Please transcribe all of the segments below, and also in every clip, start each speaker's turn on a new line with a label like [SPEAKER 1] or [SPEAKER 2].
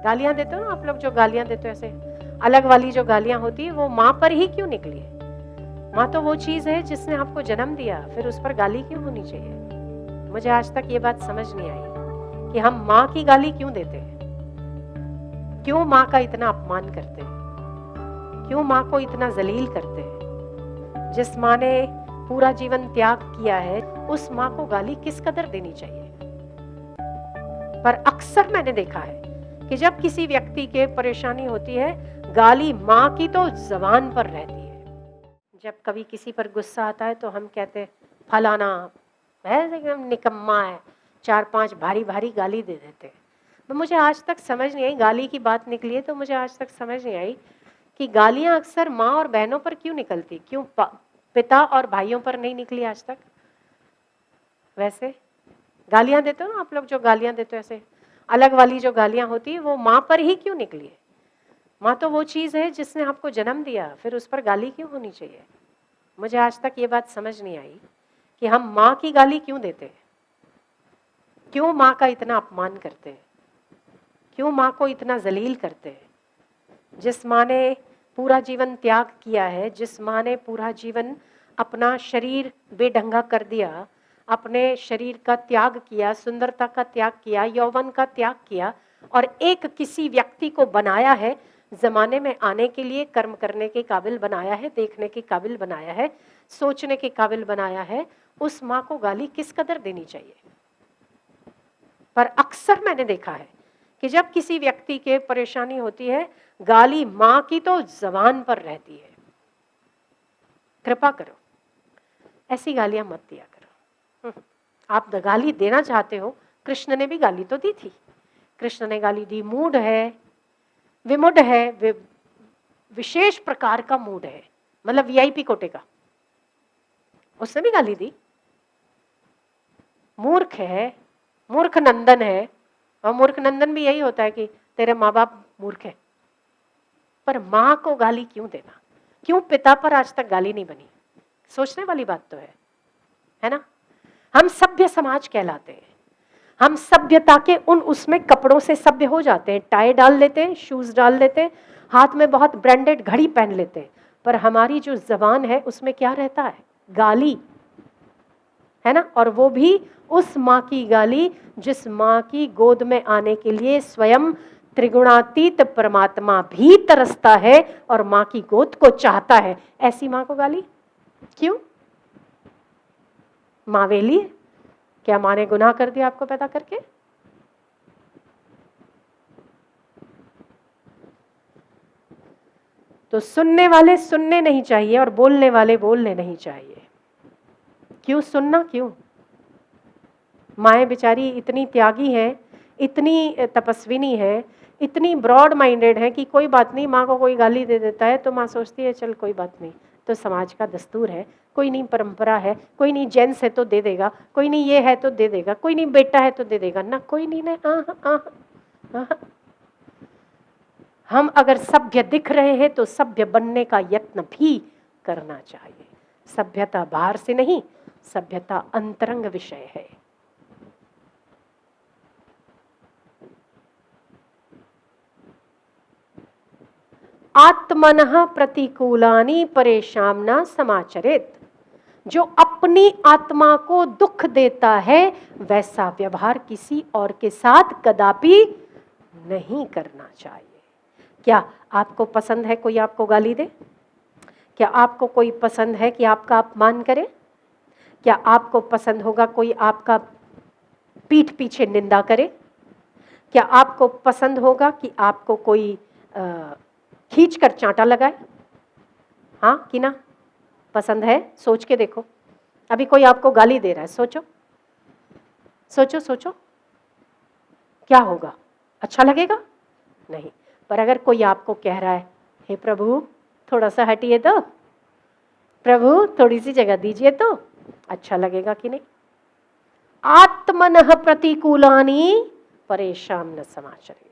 [SPEAKER 1] गालियां देते हो ना आप लोग, जो गालियां देते हो ऐसे अलग वाली जो गालियां होती है, वो माँ पर ही क्यों निकली है? माँ तो वो चीज है जिसने आपको जन्म दिया, फिर उस पर गाली क्यों होनी चाहिए? मुझे आज तक ये बात समझ नहीं आई कि हम माँ की गाली क्यों देते हैं, क्यों माँ का इतना अपमान करते हैं, क्यों माँ को इतना जलील करते हैं। जिस माँ ने पूरा जीवन त्याग किया है, उस माँ को गाली किस कदर देनी चाहिए? पर अक्सर मैंने देखा है कि जब किसी व्यक्ति के परेशानी होती है, गाली माँ की तो जबान पर रहती है। जब कभी किसी पर गुस्सा आता है तो हम कहते हैं फलाना है एकदम निकम्मा है, 4-5 भारी भारी गाली दे देते हैं। तो मुझे आज तक समझ नहीं आई, गाली की बात निकली है तो मुझे आज तक समझ नहीं आई कि गालियां अक्सर माँ और बहनों पर क्यों निकलती, क्यों पिता और भाइयों पर नहीं निकली आज तक? वैसे गालियां देते हो ना आप लोग, जो गालियां देते हो ऐसे अलग वाली जो गालियां होती है, वो माँ पर ही क्यों निकली है? माँ तो वो चीज है जिसने आपको जन्म दिया, फिर उस पर गाली क्यों होनी चाहिए? मुझे आज तक ये बात समझ नहीं आई कि हम माँ की गाली क्यों देते हैं, क्यों माँ का इतना अपमान करते हैं, क्यों माँ को इतना जलील करते हैं। जिस माँ ने पूरा जीवन त्याग किया है, जिस माँ ने पूरा जीवन अपना शरीर बेढंगा कर दिया, अपने शरीर का त्याग किया, सुंदरता का त्याग किया, यौवन का त्याग किया, और एक किसी व्यक्ति को बनाया है, जमाने में आने के लिए कर्म करने के काबिल बनाया है, देखने के काबिल बनाया है, सोचने के काबिल बनाया है, उस माँ को गाली किस कदर देनी चाहिए? पर अक्सर मैंने देखा है कि जब किसी व्यक्ति के परेशानी होती है, गाली माँ की तो जबान पर रहती है। कृपा करो ऐसी गालियां मत दिया करो। आप गाली देना चाहते हो, कृष्ण ने भी गाली तो दी थी। कृष्ण ने गाली दी, मूड है, विमुड है, विशेष प्रकार का मूड है, मतलब वीआईपी कोटे का, उसने भी गाली दी। मूर्ख है, मूर्ख नंदन है, और मूर्ख नंदन भी यही होता है कि तेरे माँ बाप मूर्ख है। पर माँ को गाली क्यों देना, क्यों पिता पर आज तक गाली नहीं बनी? सोचने वाली बात तो है ना? हम सभ्य समाज कहलाते हैं, हम सभ्यता के उन उसमें कपड़ों से सभ्य हो जाते हैं, टाई डाल लेते हैं, शूज डाल लेते हैं, हाथ में बहुत ब्रांडेड घड़ी पहन लेते हैं, पर हमारी जो जबान है उसमें क्या रहता है? गाली, है ना? और वो भी उस माँ की गाली जिस माँ की गोद में आने के लिए स्वयं त्रिगुणातीत परमात्मा भी तरसता है और माँ की गोद को चाहता है। ऐसी माँ को गाली क्यों? माँ वेली है क्या? माँ ने गुनाह कर दिया आपको पैदा करके? तो सुनने वाले सुनने नहीं चाहिए और बोलने वाले बोलने नहीं चाहिए। क्यों सुनना? क्यों? माएँ बेचारी इतनी त्यागी हैं, इतनी तपस्विनी है, इतनी ब्रॉड माइंडेड है कि कोई बात नहीं, माँ को कोई गाली दे देता है तो माँ सोचती है चल कोई बात नहीं, तो समाज का दस्तूर है, कोई नहीं परंपरा है, कोई नहीं जेंट्स है तो दे देगा, कोई नहीं ये है तो दे देगा, कोई नहीं बेटा है तो दे देगा ना, कोई नहीं ना। हम अगर सभ्य दिख रहे हैं तो सभ्य बनने का यत्न भी करना चाहिए। सभ्यता बाहर से नहीं, सभ्यता अंतरंग विषय है। आत्मनः प्रतिकूलानि परेशान समाचरेत। जो अपनी आत्मा को दुख देता है वैसा व्यवहार किसी और के साथ कदापि नहीं करना चाहिए। क्या आपको पसंद है कोई आपको गाली दे? क्या आपको कोई पसंद है कि आपका अपमान करे? क्या आपको पसंद होगा कोई आपका पीठ पीछे निंदा करे? क्या आपको पसंद होगा कि आपको कोई खींचकर चांटा लगाए? हाँ कि ना? पसंद है? सोच के देखो, अभी कोई आपको गाली दे रहा है, सोचो सोचो सोचो, क्या होगा? अच्छा लगेगा? नहीं। पर अगर कोई आपको कह रहा है हे प्रभु थोड़ा सा हटिए तो, प्रभु थोड़ी सी जगह दीजिए तो, अच्छा लगेगा कि नहीं? आत्मनः प्रतिकूलानि परेशान न समाचरेत।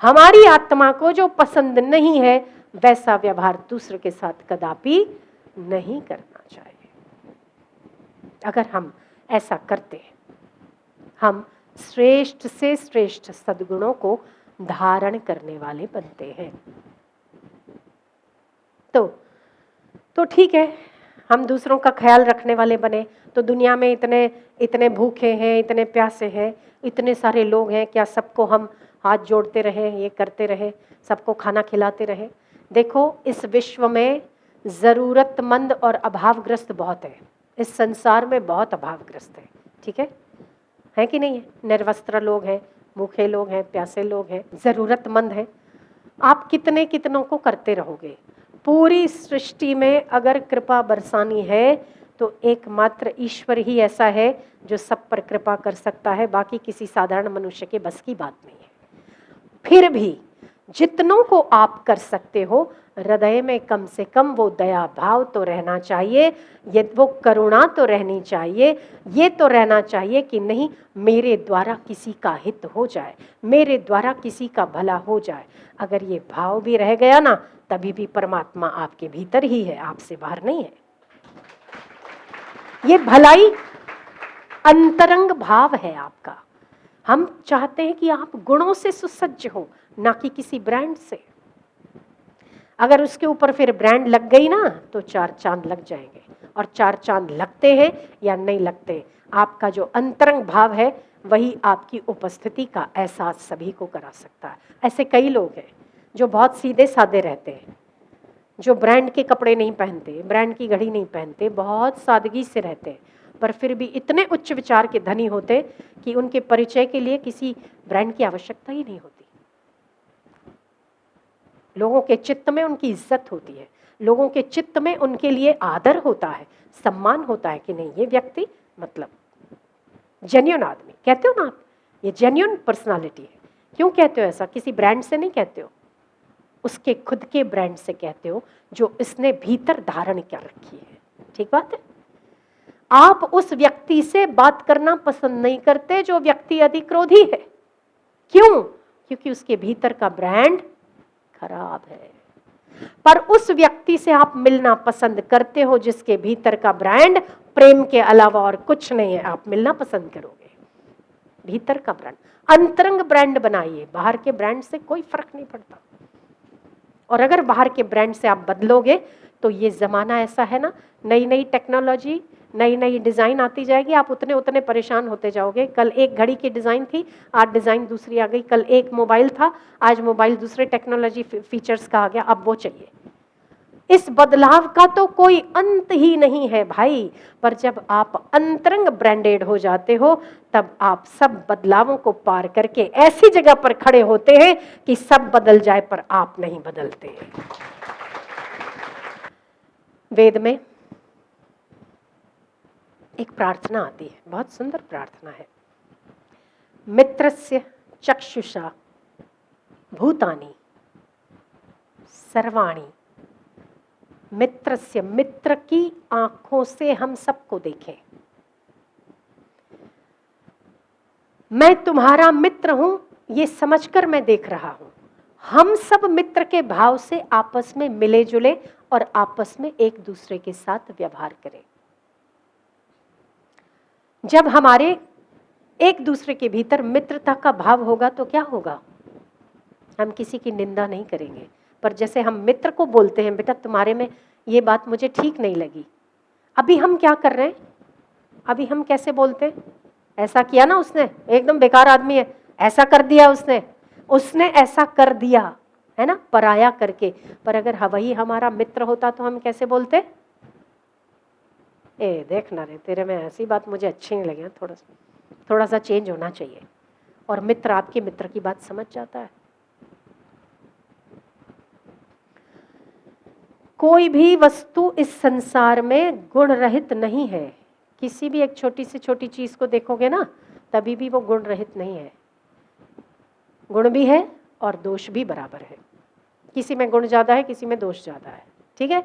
[SPEAKER 1] हमारी आत्मा को जो पसंद नहीं है वैसा व्यवहार दूसरे के साथ कदापि नहीं करना चाहिए। अगर हम ऐसा करते हैं, हम श्रेष्ठ से श्रेष्ठ सद्गुणों को धारण करने वाले बनते हैं। तो ठीक है, हम दूसरों का ख्याल रखने वाले बने तो दुनिया में इतने इतने भूखे हैं, इतने प्यासे हैं, इतने सारे लोग हैं, क्या सबको हम हाथ जोड़ते रहे, ये करते रहे, सबको खाना खिलाते रहे? देखो, इस विश्व में ज़रूरतमंद और अभावग्रस्त बहुत है, इस संसार में बहुत अभावग्रस्त है, ठीक है कि नहीं है? निर्वस्त्र लोग हैं, भूखे लोग हैं, प्यासे लोग हैं, ज़रूरतमंद हैं। आप कितने कितनों को करते रहोगे? पूरी सृष्टि में अगर कृपा बरसानी है तो एकमात्र ईश्वर ही ऐसा है जो सब पर कृपा कर सकता है, बाकी किसी साधारण मनुष्य के बस की बात नहीं है। फिर भी जितनों को आप कर सकते हो, हृदय में कम से कम वो दया भाव तो रहना चाहिए, ये वो करुणा तो रहनी चाहिए, ये तो रहना चाहिए कि नहीं, मेरे द्वारा किसी का हित हो जाए, मेरे द्वारा किसी का भला हो जाए। अगर ये भाव भी रह गया ना, तभी भी परमात्मा आपके भीतर ही है, आपसे बाहर नहीं है। ये भलाई अंतरंग भाव है आपका। हम चाहते हैं कि आप गुणों से सुसज्ज हो, ना कि किसी ब्रांड से। अगर उसके ऊपर फिर ब्रांड लग गई ना तो 4 चांद लग जाएंगे, और 4 चांद लगते हैं या नहीं लगते, आपका जो अंतरंग भाव है वही आपकी उपस्थिति का एहसास सभी को करा सकता है। ऐसे कई लोग हैं जो बहुत सीधे साधे रहते हैं, जो ब्रांड के कपड़े नहीं पहनते, ब्रांड की घड़ी नहीं पहनते, बहुत सादगी से रहते हैं, पर फिर भी इतने उच्च विचार के धनी होते कि उनके परिचय के लिए किसी ब्रांड की आवश्यकता ही नहीं होती। लोगों के चित्त में उनकी इज्जत होती है, लोगों के चित्त में उनके लिए आदर होता है, सम्मान होता है कि नहीं, ये व्यक्ति मतलब जेन्युइन आदमी। कहते हो ना आप, ये जेन्युइन पर्सनालिटी है। क्यों कहते हो ऐसा? किसी ब्रांड से नहीं कहते हो, उसके खुद के ब्रांड से कहते हो जो इसने भीतर धारण कर रखी है। ठीक बात है? आप उस व्यक्ति से बात करना पसंद नहीं करते जो व्यक्ति अधिक क्रोधी है। क्यों? क्योंकि उसके भीतर का ब्रांड खराब है। पर उस व्यक्ति से आप मिलना पसंद करते हो जिसके भीतर का ब्रांड प्रेम के अलावा और कुछ नहीं है, आप मिलना पसंद करोगे। भीतर का ब्रांड, अंतरंग ब्रांड बनाइए, बाहर के ब्रांड से कोई फर्क नहीं पड़ता। और अगर बाहर के ब्रांड से आप बदलोगे तो ये जमाना ऐसा है ना, नई नई टेक्नोलॉजी, नई नई डिज़ाइन आती जाएगी, आप उतने उतने परेशान होते जाओगे। कल एक घड़ी की डिज़ाइन थी, आज डिज़ाइन दूसरी आ गई। कल एक मोबाइल था, आज मोबाइल दूसरे टेक्नोलॉजी फीचर्स का आ गया, अब वो चाहिए। इस बदलाव का तो कोई अंत ही नहीं है भाई। पर जब आप अंतरंग ब्रांडेड हो जाते हो तब आप सब बदलावों को पार करके ऐसी जगह पर खड़े होते हैं कि सब बदल जाए पर आप नहीं बदलते। वेद में एक प्रार्थना आती है, बहुत सुंदर प्रार्थना है। मित्रस्य चक्षुषा भूतानि सर्वाणि, मित्रस्य, मित्र की आंखों से हम सबको देखें। मैं तुम्हारा मित्र हूं, ये समझकर मैं देख रहा हूं। हम सब मित्र के भाव से आपस में मिले जुले और आपस में एक दूसरे के साथ व्यवहार करें। जब हमारे एक दूसरे के भीतर मित्रता का भाव होगा तो क्या होगा? हम किसी की निंदा नहीं करेंगे, पर जैसे हम मित्र को बोलते हैं, बेटा तुम्हारे में ये बात मुझे ठीक नहीं लगी, अभी हम क्या कर रहे हैं? अभी हम कैसे बोलते हैं? ऐसा किया ना उसने, एकदम बेकार आदमी है, ऐसा कर दिया उसने ऐसा कर दिया, है ना, पराया करके। पर अगर वही हमारा मित्र होता तो हम कैसे बोलते? ए देखना रे, तेरे में ऐसी बात मुझे अच्छी नहीं लगी, थोड़ा सा चेंज होना चाहिए। और मित्र आपके मित्र की बात समझ जाता है। कोई भी वस्तु इस संसार में गुण रहित नहीं है। किसी भी एक छोटी से छोटी चीज को देखोगे ना, तभी भी वो गुण रहित नहीं है। गुण भी है और दोष भी बराबर है। किसी में गुण ज्यादा है, किसी में दोष ज्यादा है। ठीक है?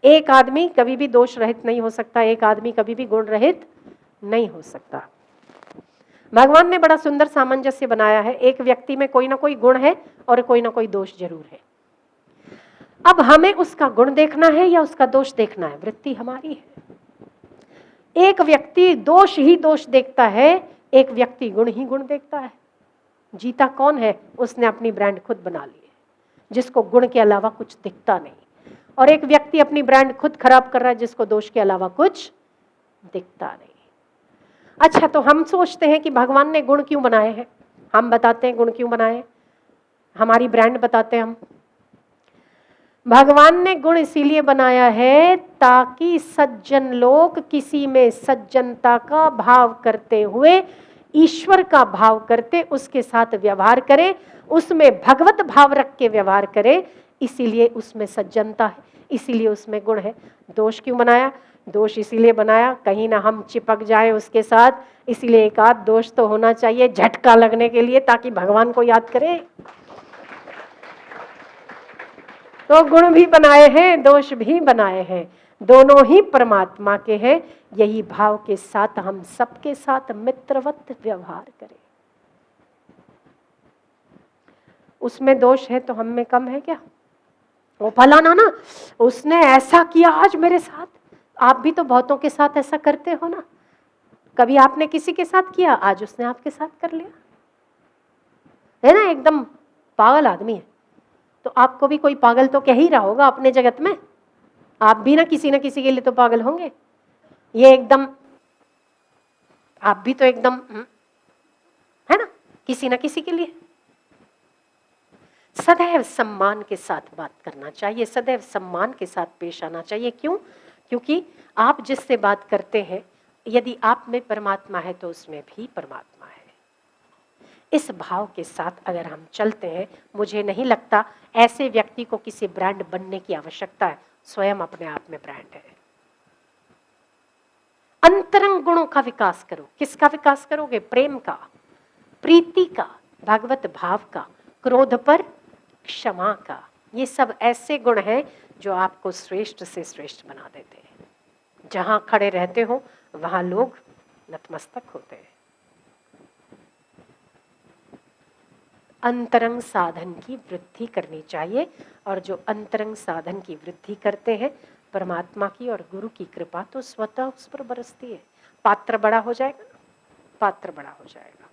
[SPEAKER 1] एक आदमी कभी भी दोष रहित नहीं हो सकता, एक आदमी कभी भी गुण रहित नहीं हो सकता। भगवान ने बड़ा सुंदर सामंजस्य बनाया है। एक व्यक्ति में कोई ना कोई गुण है और कोई ना कोई दोष जरूर है। अब हमें उसका गुण देखना है या उसका दोष देखना है, वृत्ति हमारी है। एक व्यक्ति दोष ही दोष देखता है एक व्यक्ति गुण ही गुण देखता है। जीता कौन है? उसने अपनी ब्रांड खुद बना ली है, जिसको गुण के अलावा कुछ दिखता नहीं। और एक व्यक्ति अपनी ब्रांड खुद खराब कर रहा है, जिसको दोष के अलावा कुछ दिखता नहीं। अच्छा, तो हम सोचते हैं कि भगवान ने गुण क्यों बनाए हैं? हम बताते हैं गुण क्यों बनाए, हमारी ब्रांड बताते हैं हम। भगवान ने गुण इसीलिए बनाया है ताकि सज्जन लोग किसी में सज्जनता का भाव करते हुए, ईश्वर का भाव करते उसके साथ व्यवहार करें, उसमें भगवत भाव रख के व्यवहार करें। इसीलिए उसमें सज्जनता है, इसीलिए उसमें गुण है। दोष क्यों बनाया? दोष इसीलिए बनाया कहीं ना हम चिपक जाए उसके साथ, इसीलिए एक आध दोष तो होना चाहिए झटका लगने के लिए, ताकि भगवान को याद करें। तो गुण भी बनाए हैं, दोष भी बनाए हैं, दोनों ही परमात्मा के हैं। यही भाव के साथ हम सबके साथ मित्रवत व्यवहार करें। उसमें दोष है तो हम में कम है क्या? वो फलाना ना, उसने ऐसा किया आज मेरे साथ। आप भी तो बहुतों के साथ ऐसा करते हो ना। कभी आपने किसी के साथ किया, आज उसने आपके साथ कर लिया, है ना? एकदम पागल आदमी है, तो आपको भी कोई पागल तो कह ही रहा होगा अपने जगत में। आप भी ना किसी के लिए तो पागल होंगे। ये एकदम, आप भी तो एकदम है ना, किसी ना किसी के लिए। सदैव सम्मान के साथ बात करना चाहिए, सदैव सम्मान के साथ पेश आना चाहिए। क्यों? क्योंकि आप जिससे बात करते हैं, यदि आप में परमात्मा है तो उसमें भी परमात्मा है। इस भाव के साथ अगर हम चलते हैं, मुझे नहीं लगता ऐसे व्यक्ति को किसी ब्रांड बनने की आवश्यकता है। स्वयं अपने आप में ब्रांड है। अंतरंग गुणों का विकास करो। किसका विकास करोगे? प्रेम का, प्रीति का, भगवत भाव का, क्रोध पर क्षमा का। ये सब ऐसे गुण हैं जो आपको श्रेष्ठ से श्रेष्ठ बना देते हैं। जहां खड़े रहते हो वहां लोग नतमस्तक होते हैं। अंतरंग साधन की वृद्धि करनी चाहिए, और जो अंतरंग साधन की वृद्धि करते हैं, परमात्मा की और गुरु की कृपा तो स्वतः उस पर बरसती है। पात्र बड़ा हो जाएगा, पात्र बड़ा हो जाएगा।